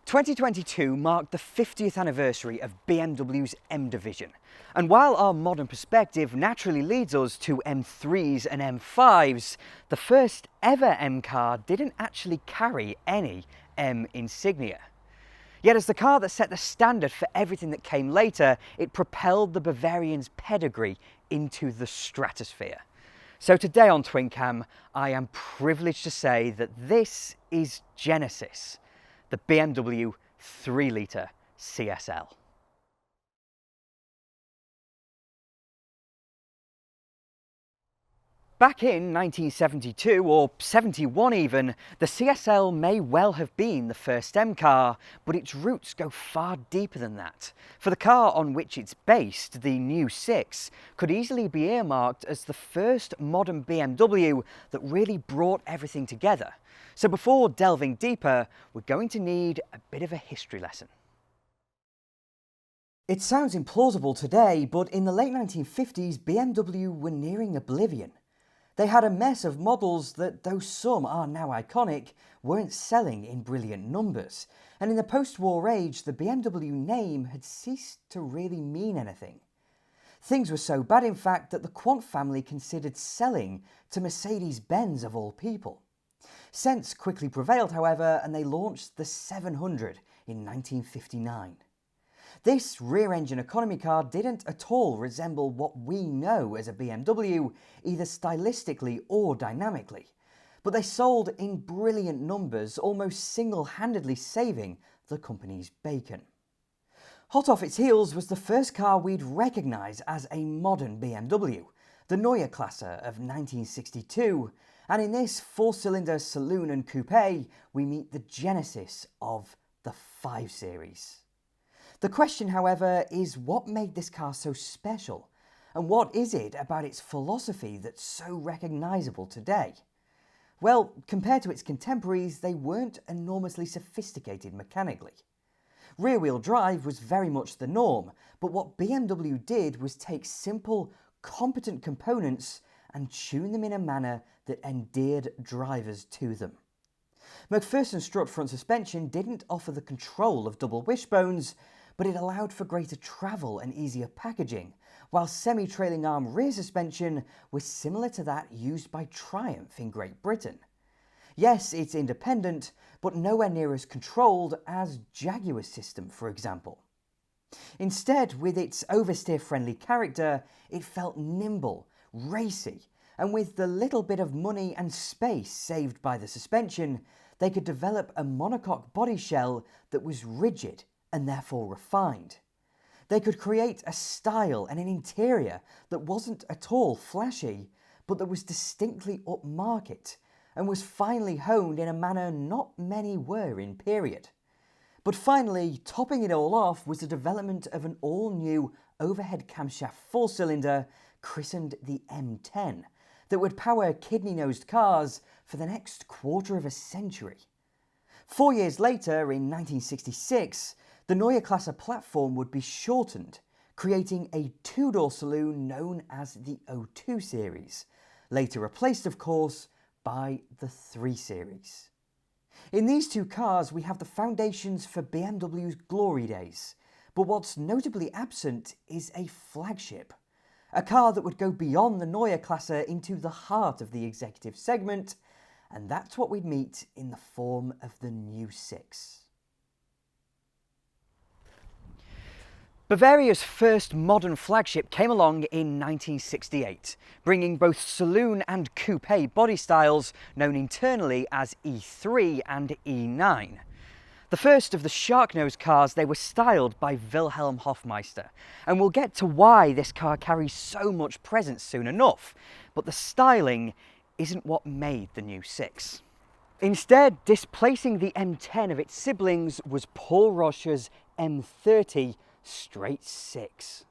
2022 marked the 50th anniversary of BMW's M division, and while our modern perspective naturally leads us to M3s and M5s, the first ever M car didn't actually carry any M insignia. Yet as the car that set the standard for everything that came later, it propelled the Bavarian's pedigree into the stratosphere. So today on TwinCam, I am privileged to say that this is Genesis, the BMW 3-litre CSL. Back in 1972, or 71 even, the CSL may well have been the first M car, but its roots go far deeper than that. For the car on which it's based, the new 6, could easily be earmarked as the first modern BMW that really brought everything together. So before delving deeper, we're going to need a bit of a history lesson. It sounds implausible today, but in the late 1950s, BMW were nearing oblivion. They had a mess of models that, though some are now iconic, weren't selling in brilliant numbers. And in the post-war age, the BMW name had ceased to really mean anything. Things were so bad, in fact, that the Quant family considered selling to Mercedes-Benz of all people. Sense quickly prevailed, however, and they launched the 700 in 1959. This rear-engine economy car didn't at all resemble what we know as a BMW, either stylistically or dynamically, but they sold in brilliant numbers, almost single-handedly saving the company's bacon. Hot off its heels was the first car we'd recognise as a modern BMW, the Neue Klasse of 1962, and in this 4-cylinder saloon and coupe, we meet the genesis of the 5 Series. The question, however, is what made this car so special, and what is it about its philosophy that's so recognisable today? Well, compared to its contemporaries, they weren't enormously sophisticated mechanically. Rear-wheel drive was very much the norm, but what BMW did was take simple, competent components and tune them in a manner that endeared drivers to them. McPherson strut front suspension didn't offer the control of double wishbones, but it allowed for greater travel and easier packaging, while semi-trailing arm rear suspension was similar to that used by Triumph in Great Britain. Yes, it's independent, but nowhere near as controlled as Jaguar's system, for example. Instead, with its oversteer-friendly character, it felt nimble, racy, and with the little bit of money and space saved by the suspension, they could develop a monocoque body shell that was rigid and therefore refined. They could create a style and an interior that wasn't at all flashy, but that was distinctly upmarket and was finely honed in a manner not many were in period. But finally, topping it all off was the development of an all-new overhead camshaft 4-cylinder christened the M10 that would power kidney-nosed cars for the next quarter of a century. 4 years later, in 1966, the Neue Klasse platform would be shortened, creating a 2-door saloon known as the O2 series, later replaced, of course, by the 3 Series. In these two cars, we have the foundations for BMW's glory days, but what's notably absent is a flagship, a car that would go beyond the Neue Klasse into the heart of the executive segment, and that's what we'd meet in the form of the new 6. Bavaria's first modern flagship came along in 1968, bringing both saloon and coupe body styles known internally as E3 and E9. The first of the shark-nosed cars, they were styled by Wilhelm Hofmeister, and we'll get to why this car carries so much presence soon enough, but the styling isn't what made the new 6. Instead, displacing the M10 of its siblings was Paul Roche's M30 straight 6.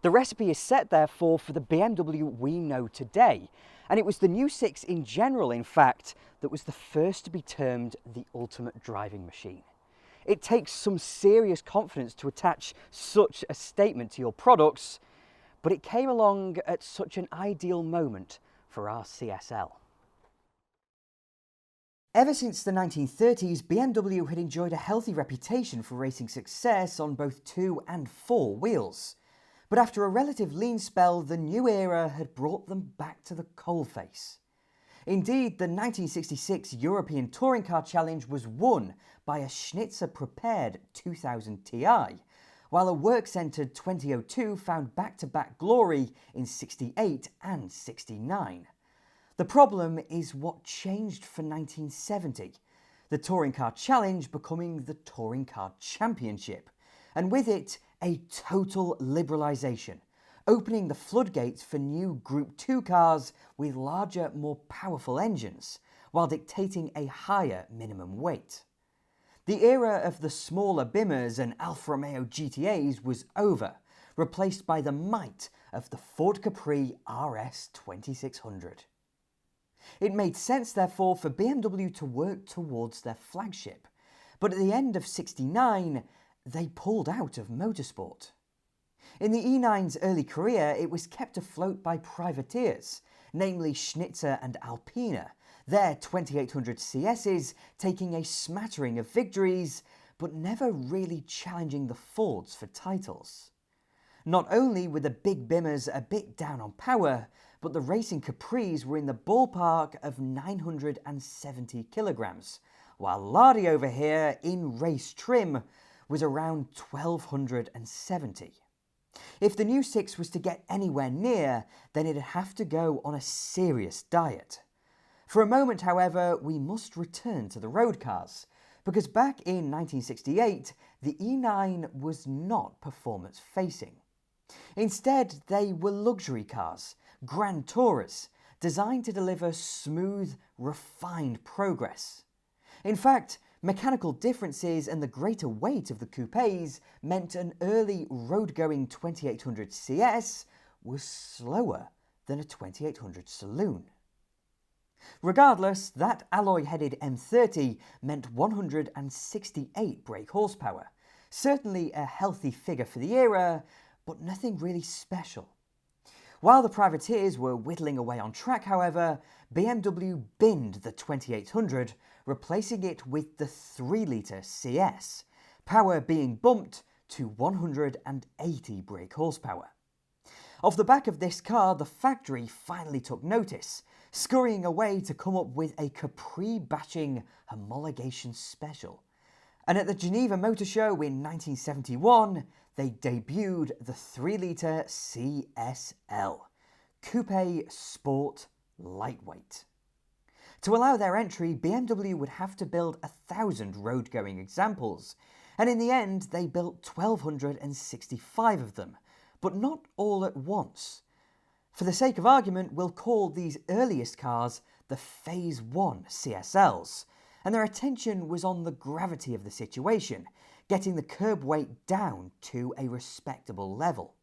The recipe is set, therefore, for the BMW we know today, and it was the new 6 in general, in fact, that was the first to be termed the ultimate driving machine. It takes some serious confidence to attach such a statement to your products, but it came along at such an ideal moment for our CSL. Ever since the 1930s, BMW had enjoyed a healthy reputation for racing success on both 2 and 4 wheels. But after a relative lean spell, the new era had brought them back to the coalface. Indeed, the 1966 European Touring Car Challenge was won by a Schnitzer-prepared 2000 Ti, while a work-centred 2002 found back-to-back glory in 68 and 69. The problem is what changed for 1970, the Touring Car Challenge becoming the Touring Car Championship, and with it, a total liberalisation, opening the floodgates for new Group 2 cars with larger, more powerful engines, while dictating a higher minimum weight. The era of the smaller Bimmers and Alfa Romeo GTAs was over, replaced by the might of the Ford Capri RS 2600. It made sense, therefore, for BMW to work towards their flagship, but at the end of '69, they pulled out of motorsport. In the E9's early career, it was kept afloat by privateers, namely Schnitzer and Alpina, their 2800 CSs taking a smattering of victories, but never really challenging the Fords for titles. Not only were the big Bimmers a bit down on power, but the racing Capris were in the ballpark of 970 kilograms, while Lardy over here, in race trim, was around 1270. If the new 6 was to get anywhere near, then it'd have to go on a serious diet. For a moment, however, we must return to the road cars, because back in 1968, the E9 was not performance-facing. Instead, they were luxury cars, Grand Tourers, designed to deliver smooth, refined progress. In fact, mechanical differences and the greater weight of the coupes meant an early road-going 2800 CS was slower than a 2800 saloon. Regardless, that alloy-headed M30 meant 168 brake horsepower, certainly a healthy figure for the era, but nothing really special. While the privateers were whittling away on track, however, BMW binned the 2800, replacing it with the 3-litre CS, power being bumped to 180 brake horsepower. Off the back of this car, the factory finally took notice, scurrying away to come up with a Capri-batching homologation special. And at the Geneva Motor Show in 1971, they debuted the 3-litre CSL, Coupe Sport Lightweight. To allow their entry, BMW would have to build 1,000 road-going examples, and in the end they built 1,265 of them, but not all at once. For the sake of argument, we'll call these earliest cars the Phase 1 CSLs, and their attention was on the gravity of the situation, getting the curb weight down to a respectable level.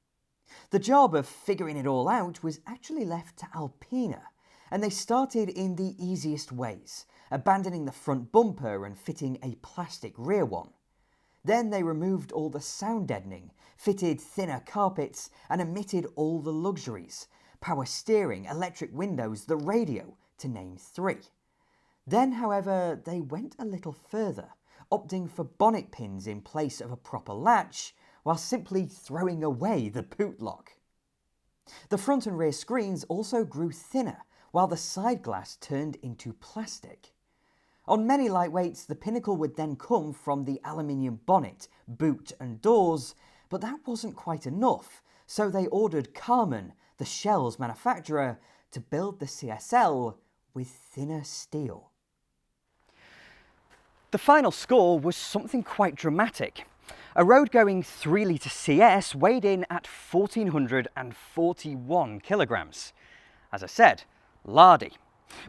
The job of figuring it all out was actually left to Alpina, and they started in the easiest ways, abandoning the front bumper and fitting a plastic rear one. Then they removed all the sound deadening, fitted thinner carpets, and omitted all the luxuries: power steering, electric windows, the radio, to name 3. Then, however, they went a little further, opting for bonnet pins in place of a proper latch, while simply throwing away the boot lock. The front and rear screens also grew thinner, while the side glass turned into plastic. On many lightweights, the pinnacle would then come from the aluminium bonnet, boot and doors, but that wasn't quite enough, so they ordered Karmann, the shell's manufacturer, to build the CSL with thinner steel. The final score was something quite dramatic. A road-going 3-litre CS weighed in at 1,441 kilograms. As I said, lardy.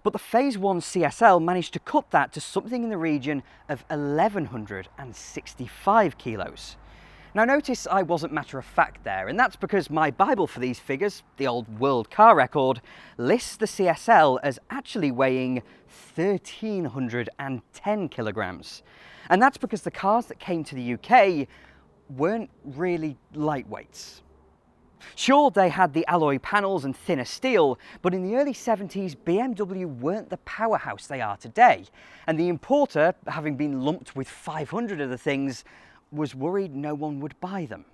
But the Phase 1 CSL managed to cut that to something in the region of 1,165 kilos. Now notice I wasn't matter-of-fact there, and that's because my Bible for these figures, the old world car record, lists the CSL as actually weighing 1,310 kilograms. And that's because the cars that came to the UK weren't really lightweights. Sure, they had the alloy panels and thinner steel, but in the early 70s, BMW weren't the powerhouse they are today, and the importer, having been lumped with 500 of the things, was worried no one would buy them.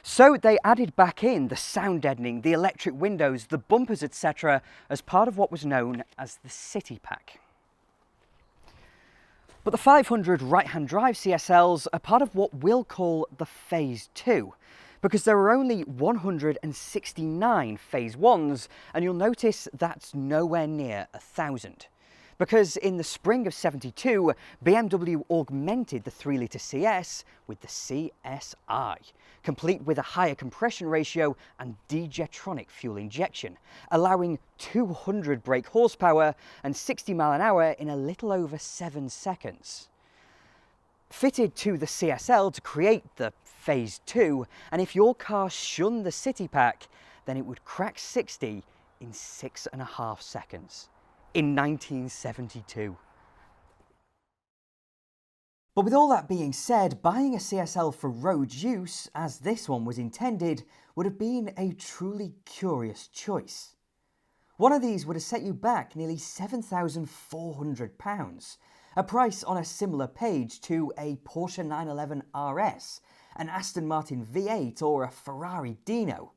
So they added back in the sound deadening, the electric windows, the bumpers, etc. as part of what was known as the City Pack. But the 500 right-hand drive CSLs are part of what we'll call the Phase 2, because there are only 169 Phase 1s, and you'll notice that's nowhere near 1,000. Because in the spring of '72, BMW augmented the 3-litre CS with the CSI, complete with a higher compression ratio and D-Jetronic fuel injection, allowing 200 brake horsepower and 60 mph in a little over 7 seconds. Fitted to the CSL to create the Phase 2, and if your car shunned the City Pack, then it would crack 60 in 6.5 seconds. In 1972. But with all that being said, buying a CSL for road use, as this one was intended, would have been a truly curious choice. One of these would have set you back nearly £7,400, a price on a similar page to a Porsche 911 RS, an Aston Martin V8 or a Ferrari Dino.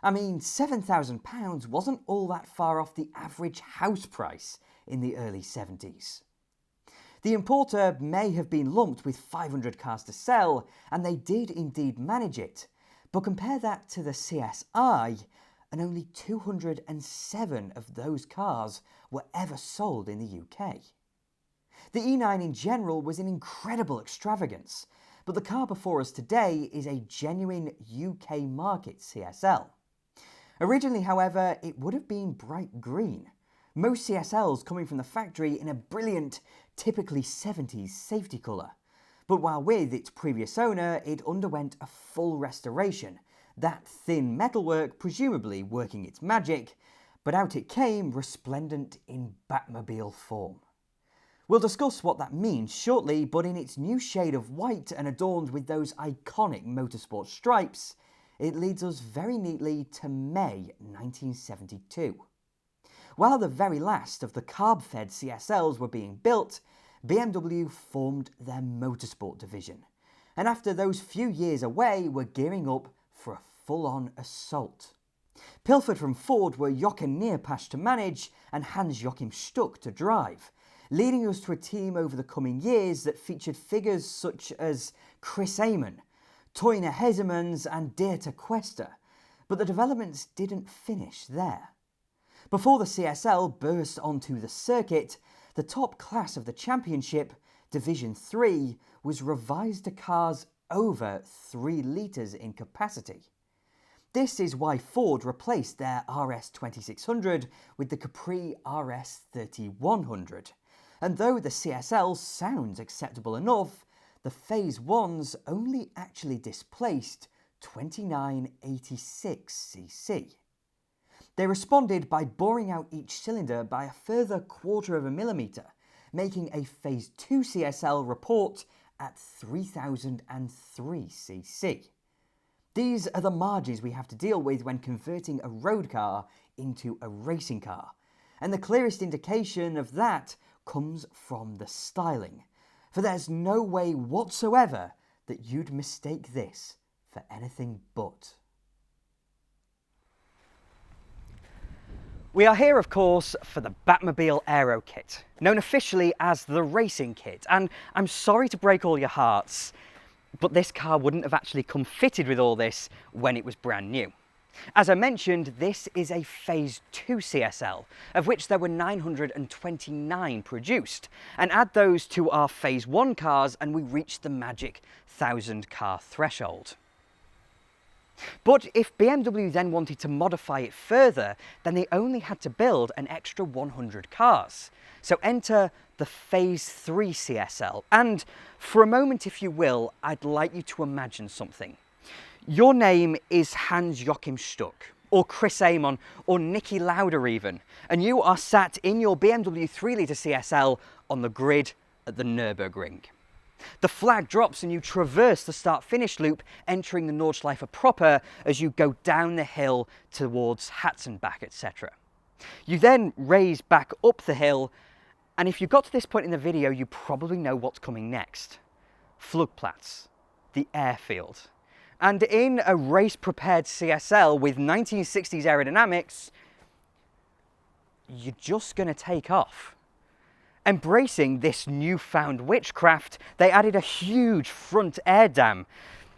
I mean, £7,000 wasn't all that far off the average house price in the early 70s. The importer may have been lumped with 500 cars to sell, and they did indeed manage it, but compare that to the CSI, and only 207 of those cars were ever sold in the UK. The E9 in general was an incredible extravagance, but the car before us today is a genuine UK market CSL. Originally, however, it would have been bright green, most CSLs coming from the factory in a brilliant, typically 70s safety colour. But while with its previous owner, it underwent a full restoration, that thin metalwork presumably working its magic, but out it came resplendent in Batmobile form. We'll discuss what that means shortly, but in its new shade of white and adorned with those iconic motorsport stripes, it leads us very neatly to May 1972. While the very last of the carb-fed CSLs were being built, BMW formed their motorsport division, and after those few years away were gearing up for a full-on assault. Pilfered from Ford were Jochen Neerpasch to manage and Hans-Joachim Stuck to drive, leading us to a team over the coming years that featured figures such as Chris Amon, Toyne Hezemans and Dieter Quester, but the developments didn't finish there. Before the CSL burst onto the circuit, the top class of the championship, Division 3, was revised to cars over 3 litres in capacity. This is why Ford replaced their RS 2600 with the Capri RS 3100, and though the CSL sounds acceptable enough, the Phase 1s only actually displaced 2986cc. They responded by boring out each cylinder by a further 1/4 millimetre, making a Phase 2 CSL report at 3003cc. These are the margins we have to deal with when converting a road car into a racing car, and the clearest indication of that comes from the styling, for there's no way whatsoever that you'd mistake this for anything but. We are here, of course, for the Batmobile Aero Kit, known officially as the Racing Kit, and I'm sorry to break all your hearts, but this car wouldn't have actually come fitted with all this when it was brand new. As I mentioned, this is a Phase 2 CSL, of which there were 929 produced, and add those to our Phase 1 cars and we reach the magic 1,000 car threshold. But if BMW then wanted to modify it further, then they only had to build an extra 100 cars. So enter the Phase 3 CSL, and for a moment, if you will, I'd like you to imagine something. Your name is Hans-Joachim Stuck, or Chris Amon, or Niki Lauda even, and you are sat in your BMW 3-litre CSL on the grid at the Nürburgring. The flag drops and you traverse the start-finish loop, entering the Nordschleife proper as you go down the hill towards Hatzenbach, etc. You then raise back up the hill, and if you got to this point in the video, you probably know what's coming next. Flugplatz, the airfield. And in a race-prepared CSL with 1960s aerodynamics, you're just going to take off. Embracing this newfound witchcraft, they added a huge front air dam.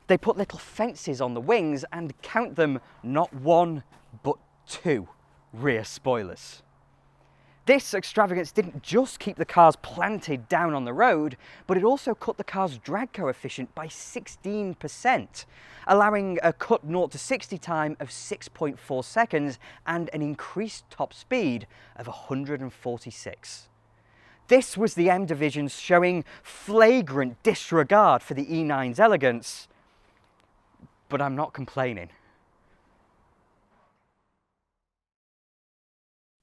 They put little fences on the wings and count them not one, but two rear spoilers. This extravagance didn't just keep the cars planted down on the road, but it also cut the car's drag coefficient by 16%, allowing a cut 0 to 60 time of 6.4 seconds and an increased top speed of 146. This was the M divisions showing flagrant disregard for the E9's elegance, but I'm not complaining.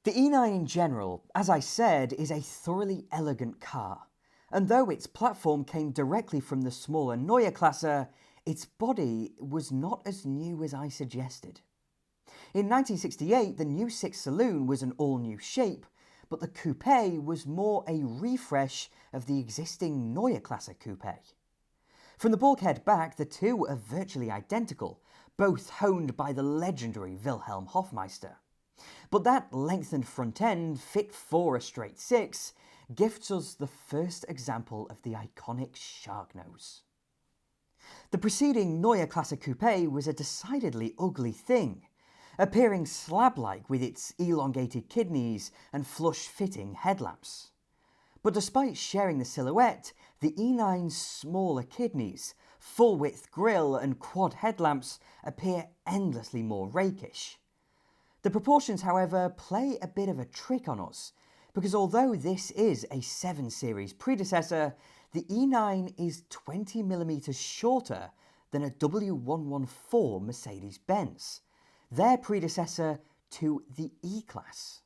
The E9 in general, as I said, is a thoroughly elegant car, and though its platform came directly from the smaller Neue Klasse, its body was not as new as I suggested. In 1968, the new 6 saloon was an all-new shape, but the coupe was more a refresh of the existing Neue Klasse coupe. From the bulkhead back, the two are virtually identical, both honed by the legendary Wilhelm Hofmeister. But that lengthened front end, fit for a straight 6, gifts us the first example of the iconic shark nose. The preceding Neue Klasse coupe was a decidedly ugly thing, appearing slab-like with its elongated kidneys and flush-fitting headlamps. But despite sharing the silhouette, the E9's smaller kidneys, full-width grille and quad headlamps appear endlessly more rakish. The proportions, however, play a bit of a trick on us, because although this is a 7 Series predecessor, the E9 is 20mm shorter than a W114 Mercedes-Benz, their predecessor to the E-Class.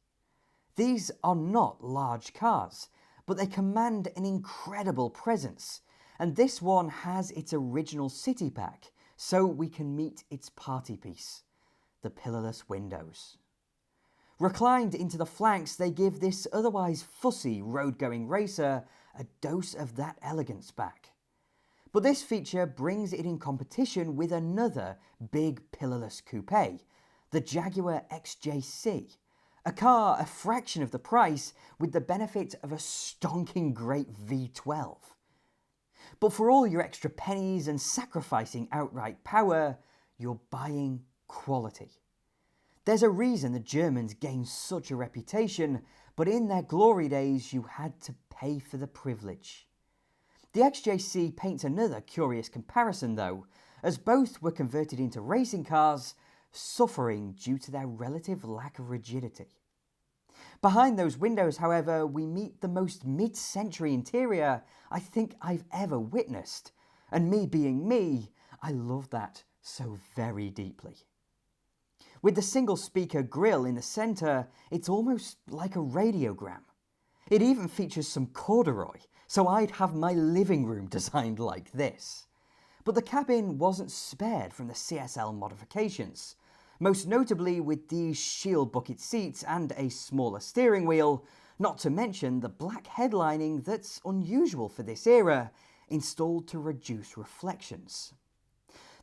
These are not large cars, but they command an incredible presence, and this one has its original city pack, so we can meet its party piece, the pillarless windows. Reclined into the flanks, they give this otherwise fussy road-going racer a dose of that elegance back. But this feature brings it in competition with another big pillarless coupe, the Jaguar XJC, a car a fraction of the price with the benefit of a stonking great V12. But for all your extra pennies and sacrificing outright power, you're buying quality. There's a reason the Germans gained such a reputation, but in their glory days you had to pay for the privilege. The XJC paints another curious comparison though, as both were converted into racing cars, suffering due to their relative lack of rigidity. Behind those windows, however, we meet the most mid-century interior I think I've ever witnessed, and me being me, I love that so very deeply. With the single-speaker grille in the centre, it's almost like a radiogram. It even features some corduroy, so I'd have my living room designed like this. But the cabin wasn't spared from the CSL modifications, most notably with these shield bucket seats and a smaller steering wheel, not to mention the black headlining that's unusual for this era, installed to reduce reflections.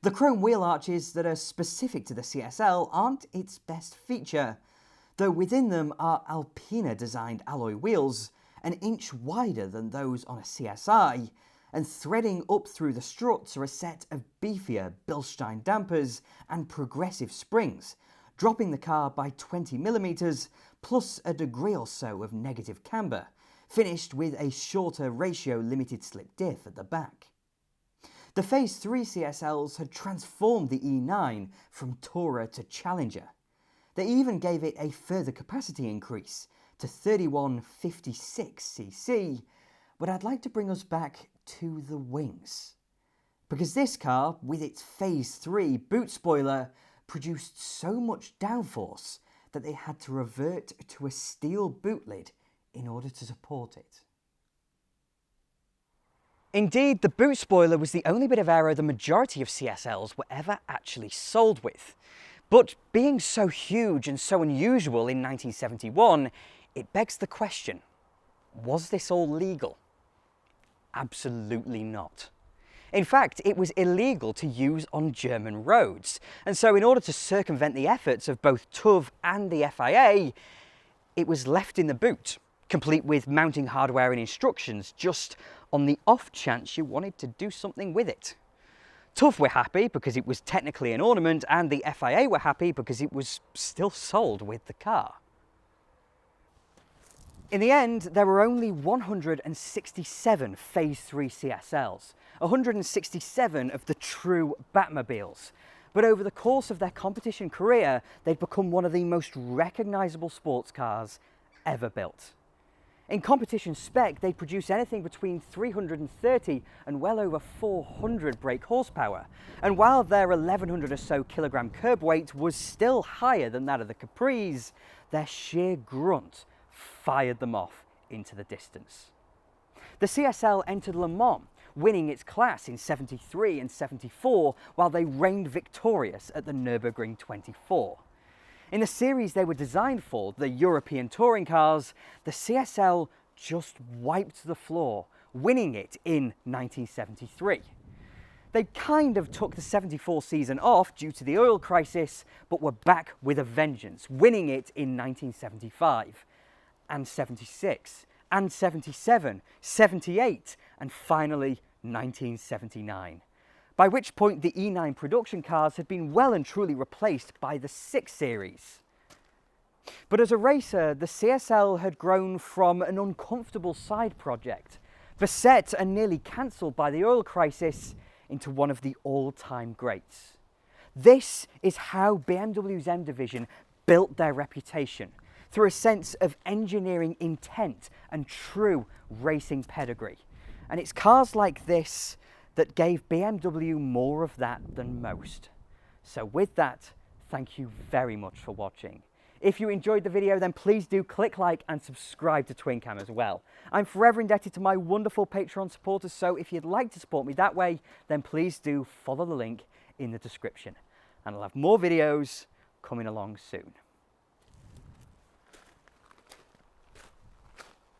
The chrome wheel arches that are specific to the CSL aren't its best feature, though within them are Alpina-designed alloy wheels, an inch wider than those on a CSI, and threading up through the struts are a set of beefier Bilstein dampers and progressive springs, dropping the car by 20mm plus a degree or so of negative camber, finished with a shorter ratio limited slip diff at the back. The Phase 3 CSLs had transformed the E9 from Tourer to Challenger. They even gave it a further capacity increase to 3156cc, but I'd like to bring us back to the wings. Because this car, with its Phase 3 boot spoiler, produced so much downforce that they had to revert to a steel boot lid in order to support it. Indeed, the boot spoiler was the only bit of aero the majority of CSLs were ever actually sold with. But being so huge and so unusual in 1971, it begs the question, was this all legal? Absolutely not. In fact, it was illegal to use on German roads, and so in order to circumvent the efforts of both TÜV and the FIA, it was left in the boot, complete with mounting hardware and instructions, just on the off chance you wanted to do something with it. TÜV were happy because it was technically an ornament, and the FIA were happy because it was still sold with the car. In the end, there were only 167 Phase 3 CSLs, 167 of the true Batmobiles. But over the course of their competition career, they'd become one of the most recognisable sports cars ever built. In competition spec, they'd produce anything between 330 and well over 400 brake horsepower. And while their 1100 or so kilogram curb weight was still higher than that of the Capris, their sheer grunt fired them off into the distance. The CSL entered Le Mans, winning its class in 73 and 74, while they reigned victorious at the Nürburgring 24. In the series they were designed for, the European touring cars, the CSL just wiped the floor, winning it in 1973. They kind of took the 74 season off due to the oil crisis, but were back with a vengeance, winning it in 1975, and 76, and 77, 78, and finally 1979. By which point the E9 production cars had been well and truly replaced by the 6 Series. But as a racer, the CSL had grown from an uncomfortable side project, beset and nearly cancelled by the oil crisis, into one of the all-time greats. This is how BMW's M Division built their reputation, through a sense of engineering intent and true racing pedigree. And it's cars like this that gave BMW more of that than most. So with that, thank you very much for watching. If you enjoyed the video, then please do click like and subscribe to TwinCam as well. I'm forever indebted to my wonderful Patreon supporters, so if you'd like to support me that way, then please do follow the link in the description. And I'll have more videos coming along soon.